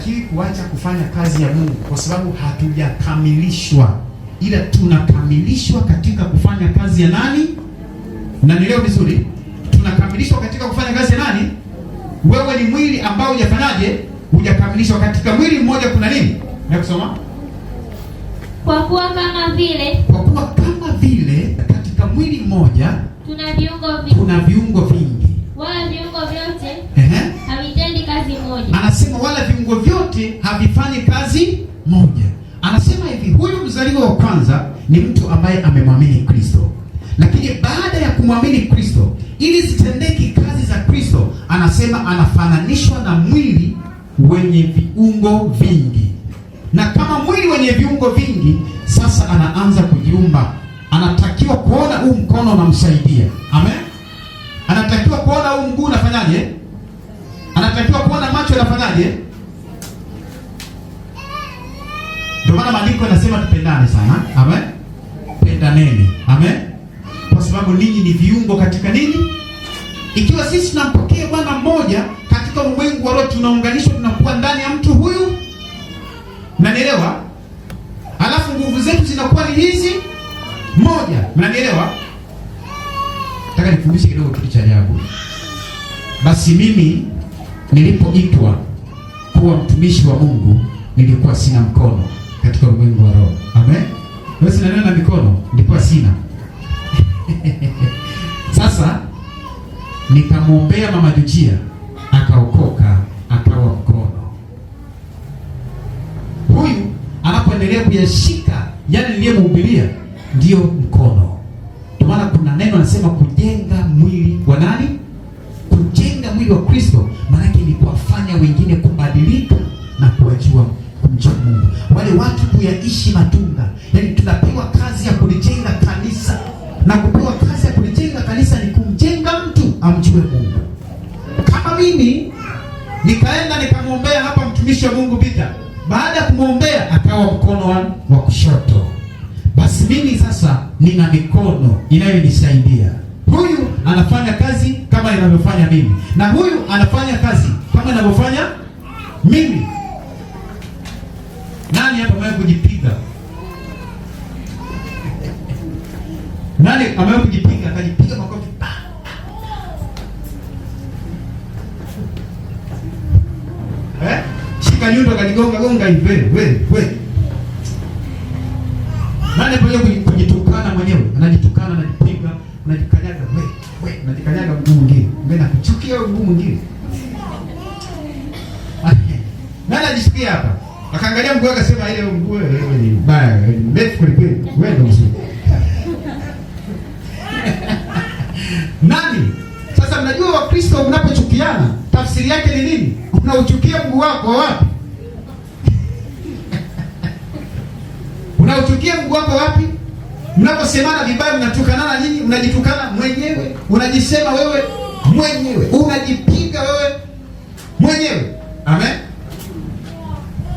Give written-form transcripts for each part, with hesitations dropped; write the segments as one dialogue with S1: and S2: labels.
S1: hatutakiwi kuacha kufanya kazi ya Mungu kwa sababu hatujakamilishwa, ila tunakamilishwa katika kufanya kazi ya nani? Na nielewe vizuri, tunakamilishwa katika kufanya kazi ya nani? Wewe ni mwili ambao hujafanyaje? Hujakamilishwa. Katika mwili mmoja kuna nini? Na kusoma
S2: kwa kuwa kama vile
S1: katika mwili mmoja kuna viungo vingi,
S2: wala viungo vyote havitendi kazi moja.
S1: Anasema wala viungo vyote havifanyi kazi moja. Anasema hivi, huyu mzaliwa wa kwanza ni mtu ambaye amemwamini Kristo, lakini baada ya kumwamini Kristo, ili zitendeki kazi za Kristo, anasema anafananishwa na mwili wenye viungo vingi. Na kama mwili wenye viungo vingi, sasa anaanza kujiumba. Anatakiwa kuona huu mkono unamsaidia. Amen. Anatakiwa kuona huu mguu unafanyaje? Anatakiwa kuona macho yanafanyaje? Ndio maana maandiko yanasema tupendane sana. Amen. Pendaneni. Amen. Kwa sababu ninyi ni viungo katika nini? Ikiwa sisi tunampokea Bwana mmoja katika ulimwengu wa roho, tunaunganishwa, tunakuwa ndani ya mtu huyu. Mnanielewa? Alafu nguvu zetu zinakuwa ni hizi moja. Mnanielewa? Nataka nifundishe kidogo kitu cha ajabu. Basi mimi nilipoitwa kuwa mtumishi wa Mungu, nilikuwa sina mkono katika ulimwengu wa roho. Amen. Wewe sina neno na mikono, nilikuwa sina. Sasa nikamwombea Mama Jujia, akaokoka, akawa mkono. Huyu anapoendelea kuyashika yale niliyemhubiria, ndio mkono. Kwa maana kuna neno anasema kujenga mwili wa nani? Kujenga mwili wa Kristo. Maana yake ni kuwafanya wengine kubadilika na kuwajua kumjua Mungu. Wale watu kuyaishi matunda. Yaani tunapewa kazi ya kulijenga kanisa. Na kupewa kazi ya kulijenga kanisa ni kumjenga mtu amjue Mungu. Kama mimi nikaenda nikamwombea hapa mtumishi wa Mungu Peter, baada ya kumwombea akawa mkono wa kushoto, basi mimi sasa nina mikono inayonisaidia. Huyu anafanya kazi kama inavyofanya mimi, na huyu anafanya kazi kama inavyofanya mimi. Nani hapa amewahi kujipiga? Nani amewahi kujipiga akajipiga makofi? Shika nyundo akajigonga hivi wewe. Nani pale kujitukana mwenyewe? Anajitukana, anajipiga, anajikanyaga wewe, anajikanyaga mguu mwingine. Mbona kuchukia mguu mwingine? Nani ajisikia hapa? Akaangalia mguu akasema ile mguu wewe ni baya, mrefu kweli. Wewe ndio mzuri. Nani? Sasa mnajua Wakristo mnapochukiana, tafsiri yake ni nini? Unauchukia mguu wako wapi? Unauchukia mguu wako wapi? Mnaposemana vibaya, mnatukanana nyinyi, unajitukana mwenyewe, unajisema wewe mwenyewe, unajipiga wewe mwenyewe. Amen.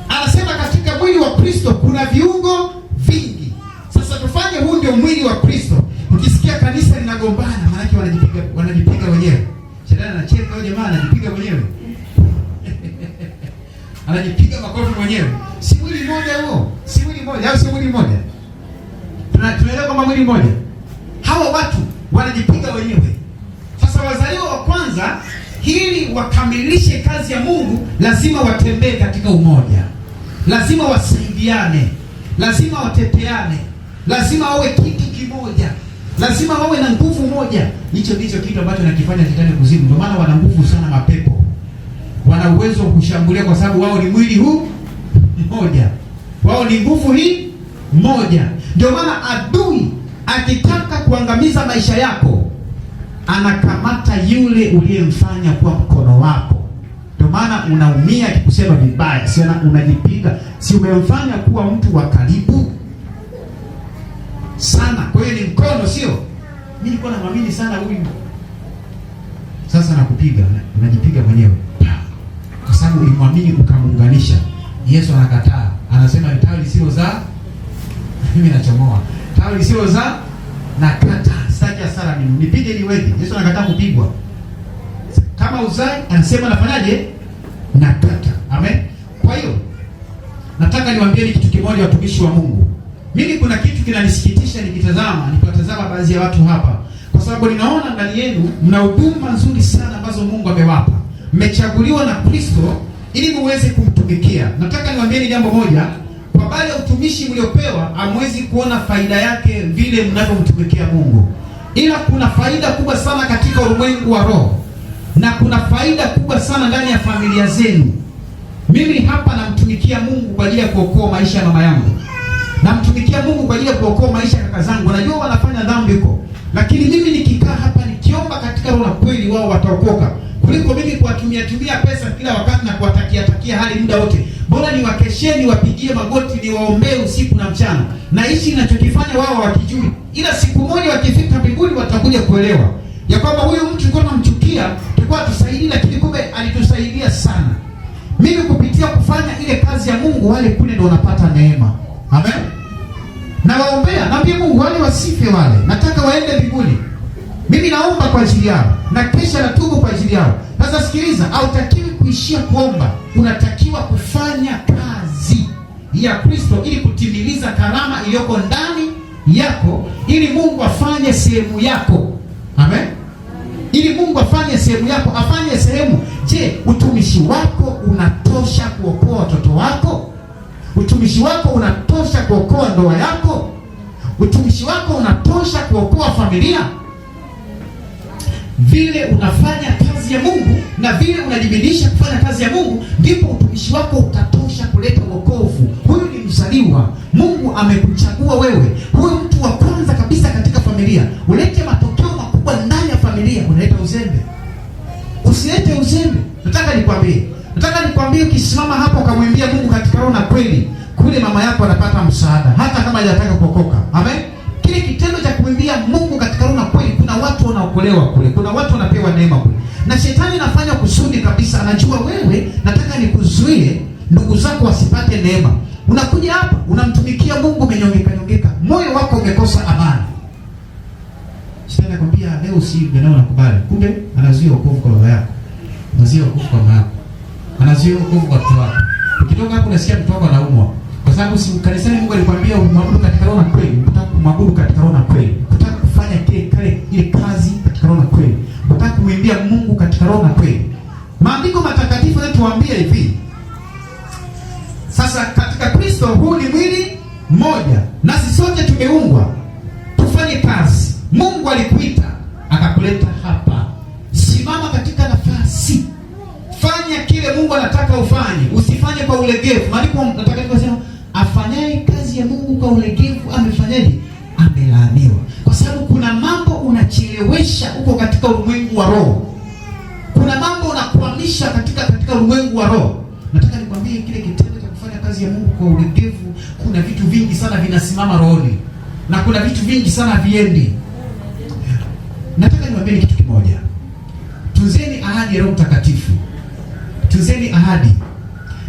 S1: Anasema katika mwili wa Kristo kuna viungo vingi. Sasa tufanye huu ndio mwili wa Kristo. Ukisikia kanisa linagombana, maana yake wanajipiga wenyewe. Shetani anacheka, huyo jamaa anajipiga mwenyewe. Anajipiga makofi mwenyewe. Si mwili mmoja huo? Si mwili mmoja au si mwili mmoja? Tunaelewa kama mwili mmoja. Hawa watu wanajipiga wenyewe. Sasa wazaliwa wa kwanza, ili wakamilishe kazi ya Mungu, lazima watembee katika umoja. Lazima wasaidiane. Lazima wateteane. Lazima wawe kitu kimoja. Lazima wawe na nguvu moja. Hicho ndicho kitu ambacho nakifanya Shetani kuzimu. Ndio maana wana nguvu sana mapepo. Wana uwezo wa kushambulia kwa sababu wao ni mwili huu mmoja. Wao ni nguvu hii moja. Ndio maana adui akitaka kuangamiza maisha yako, anakamata yule uliyemfanya kuwa mkono wako. Ndio maana unaumia akikusema vibaya, si unajipiga, si umemfanya kuwa mtu wa karibu sana. Kwa hiyo ni mkono, sio? Mimi nilikuwa namwamini sana huyu. Sasa nakupiga, unajipiga mwenyewe. Kwa sababu ulimwamini ukamuunganisha. Yesu anakataa. Anasema tawi lisilozaa mimi nachomoa. Tawi lisilozaa nakata. Sitaki hasara mimi. Nipige niweje? Yesu anakataa kupigwa. Kama uzai anasema nafanyaje? Nakata. Amen. Kwa hiyo niwaambieni kitu kimoja, watumishi wa Mungu. Mimi kuna kitu kinanisikitisha nikiwatazama baadhi ya watu hapa, kwa sababu ninaona ndani yenu mna huduma nzuri sana ambazo Mungu amewapa. Mmechaguliwa na Kristo ili muweze kumtumikia. Nataka niwaambieni jambo moja, kwa baada ya utumishi mliopewa hamwezi kuona faida yake vile mnavyomtumikia Mungu. Ila kuna faida kubwa sana katika ulimwengu wa roho, na kuna faida kubwa sana ndani ya familia zenu. Mimi hapa namtumikia Mungu kwa ajili ya kuokoa maisha ya mama yangu. Namtumikia Mungu kwa ajili ya kuokoa maisha ya kaka zangu. Najua wanafanya dhambi huko, lakini mimi nikikaa hapa nikiomba katika roho na kweli, wao wataokoka kuliko mimi kuwatumia pesa kila wakati na kuwatakia hali muda wote. Bora niwakesheni, wapigie magoti, niwaombee usiku na mchana. Na hichi ninachokifanya wao wakijui, ila siku moja wakifika mbinguni watakuja kuelewa ya kwamba huyu mtu tulikuwa tunamchukia, tulikuwa tusaidii, lakini kumbe alitusaidia sana. Mimi kupitia kufanya ile kazi ya Mungu, wale kule ndio wanapata neema. Amen. Na waombea, naambia Mungu wale wasife wale. Nataka waende mbinguni. Mimi naomba kwa ajili yao, na kesha natubu kwa ajili yao. Sasa sikiliza, hautakiwi kuishia kuomba. Unatakiwa kufanya kazi ya Kristo ili kutimiliza karama iliyoko ndani yako, ili Mungu afanye sehemu yako. Amen. Ili Mungu afanye sehemu yako, afanye sehemu. Je, utumishi wako unatosha kuokoa watoto wako? Utumishi wako unatosha kuokoa ndoa yako? Utumishi wako unatosha kuokoa familia? Vile unafanya kazi ya Mungu na vile unajibidisha kufanya kazi ya Mungu, ndipo utumishi wako utatosha kuleta wokovu. Huyu ni mzaliwa, Mungu amekuchagua wewe, huyu mtu wa kwanza kabisa katika familia. Ulete matokeo makubwa ndani ya familia. Unaleta uzembe, usilete uzembe. Nataka nikwambie, ukisimama hapo ukamwimbia Mungu katika roho na kweli, kule mama yako anapata msaada hata kama hajataka kuokoka. Amen. Kile kitendo cha kumwimbia Mungu katika roho na kweli, kuna watu wanaokolewa kule, kuna watu wanapewa neema kule. Na shetani anafanya kusudi kabisa, anajua wewe, nataka nikuzuie ndugu zako wasipate neema. Unakuja hapa unamtumikia Mungu umenyongeka, moyo wako umekosa amani. Shetani anakuambia leo usiibe, na unakubali. Kumbe anazuia wokovu kwa baba yako, anazuia wokovu kwa mama yako, anazuia wokovu kwa mtoto wako. Ukitoka hapo unasikia mtoto wako anaumwa, kwa sababu si kanisani Mungu alikwambia umwabudu katika roho na kweli. Unataka kumwabudu katika roho na kweli, unataka kufanya ile kazi katika roho na kweli, unataka kumwimbia Mungu katika roho na kweli. Maandiko matakatifu yanatuambia hivi, sasa katika Kristo huu ni mwili mmoja, nasi sote tumeungwa tufanye kazi. Mungu alikuita akakuleta hapa, simama katika nafasi, fanya kile Mungu anataka ufanye, usifanye kwa ulegevu. Maandiko matakatifu yanasema afanyaye kazi ya Mungu kwa ulegevu amefanyaje? Amelaaniwa. Kwa sababu kuna mambo unachelewesha huko katika ulimwengu wa roho, kuna mambo unakwamisha katika ulimwengu wa roho. Nataka nikwambie, kile kitendo cha kufanya kazi ya Mungu kwa ulegevu, kuna vitu vingi sana vinasimama rohoni, na kuna vitu vingi sana viendi. Nataka niwaambie kitu kimoja, tunzeni ahadi ya Roho Mtakatifu. Tunzeni ahadi.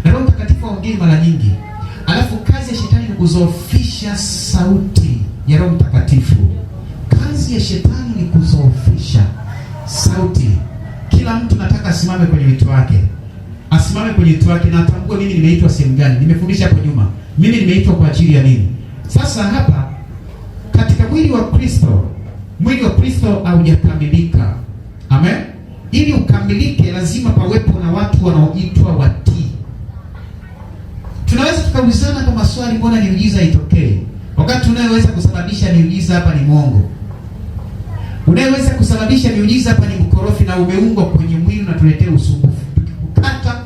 S1: Na Roho Mtakatifu haongei mara nyingi. Alafu kazi ya shetani ni kuzoofisha sauti ya Roho Mtakatifu. Kazi ya shetani ni kuzoofisha sauti. Kila mtu nataka asimame kwenye wito wake. Asimame kwenye wito wake na atambue mimi nimeitwa sehemu gani. Nimefundisha hapo nyuma. Mimi nimeitwa kwa ajili ya nini? Sasa hapa katika mwili wa Kristo haujakamilika. Amen. Ili ukamilike lazima pawepo na watu wanaoitwa watii. Tunaweza tukaulizana kwa maswali, mbona miujiza itokee? Wakati unayeweza kusababisha miujiza hapa ni mwongo. Unayeweza kusababisha miujiza hapa ni mkorofi, na umeungwa kwenye mwili na tuletea usumbufu. Tukikukata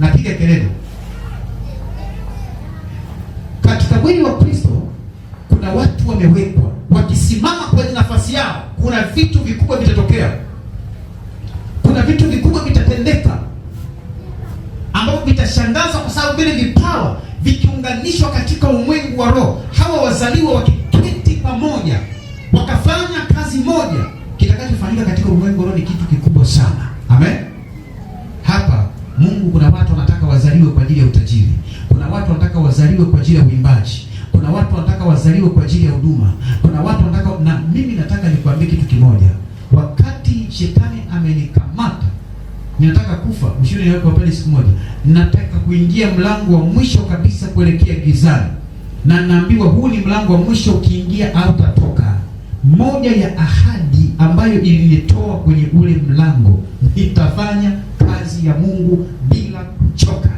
S1: na piga kelele. Katika mwili wa Kristo kuna watu wamewekwa, wakisimama kwenye nafasi yao, kuna vitu vikubwa vitatokea. Kuna vitu vikubwa vitatendeka ambavyo vitashangaza, kwa sababu vile vipawa vikiunganishwa katika ulimwengu wa roho, hawa wazaliwa wakiketi pamoja wakafanya kazi moja, kitakachofanyika katika ulimwengu wa roho ni kitu kikubwa sana. Amen. Hapa Mungu, kuna watu wanataka wazaliwe kwa ajili ya utajiri. Kuna watu wanataka wazaliwe kwa ajili ya uimbaji. Kuna watu wanataka wazaliwe kwa ajili ya huduma. Kuna watu wanataka, na mimi nataka nikwambie kitu kimoja. Wakati shetani amenikamata, ninataka kufa, mshindi yako pale siku moja, nataka kuingia mlango wa mwisho kabisa kuelekea gizani, na naambiwa huu ni mlango wa mwisho, ukiingia hautatoka. Moja ya ahadi ambayo ilinitoa kwenye ule mlango, nitafanya kazi ya Mungu bila kuchoka.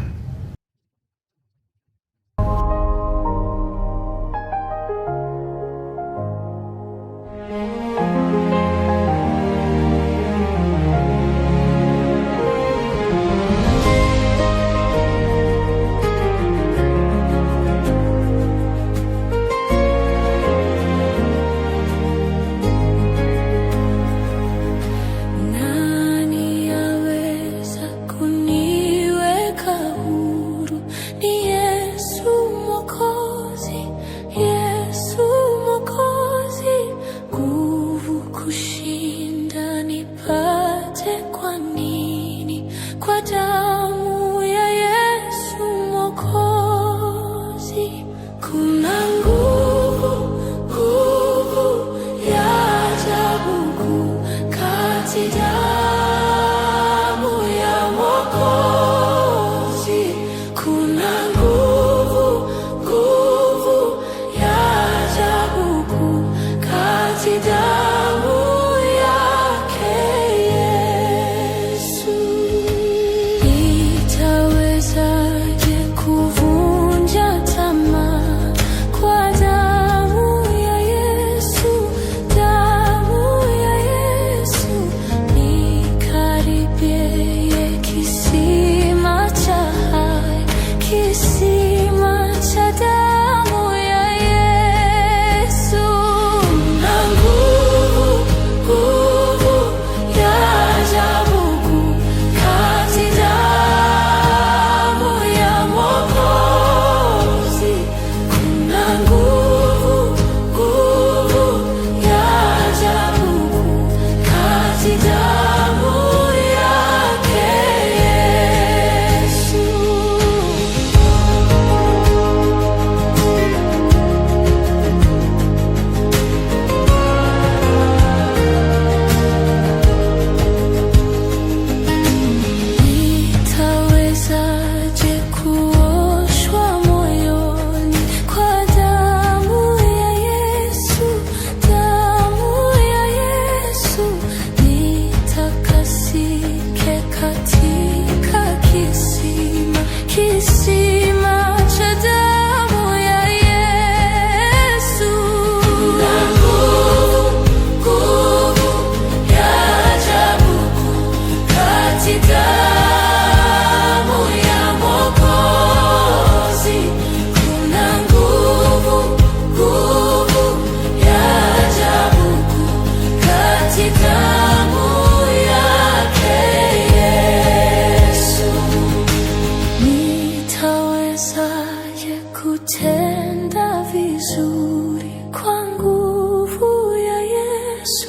S3: kutenda vizuri kwa nguvu ya Yesu,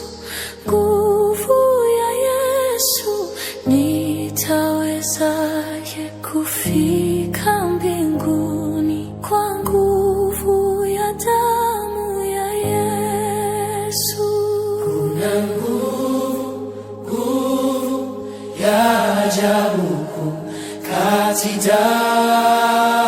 S3: nguvu ya Yesu. Nitawezaje kufika mbinguni kwa nguvu ya damu ya Yesu?
S4: Kuna nguvu ya ajabu kati damu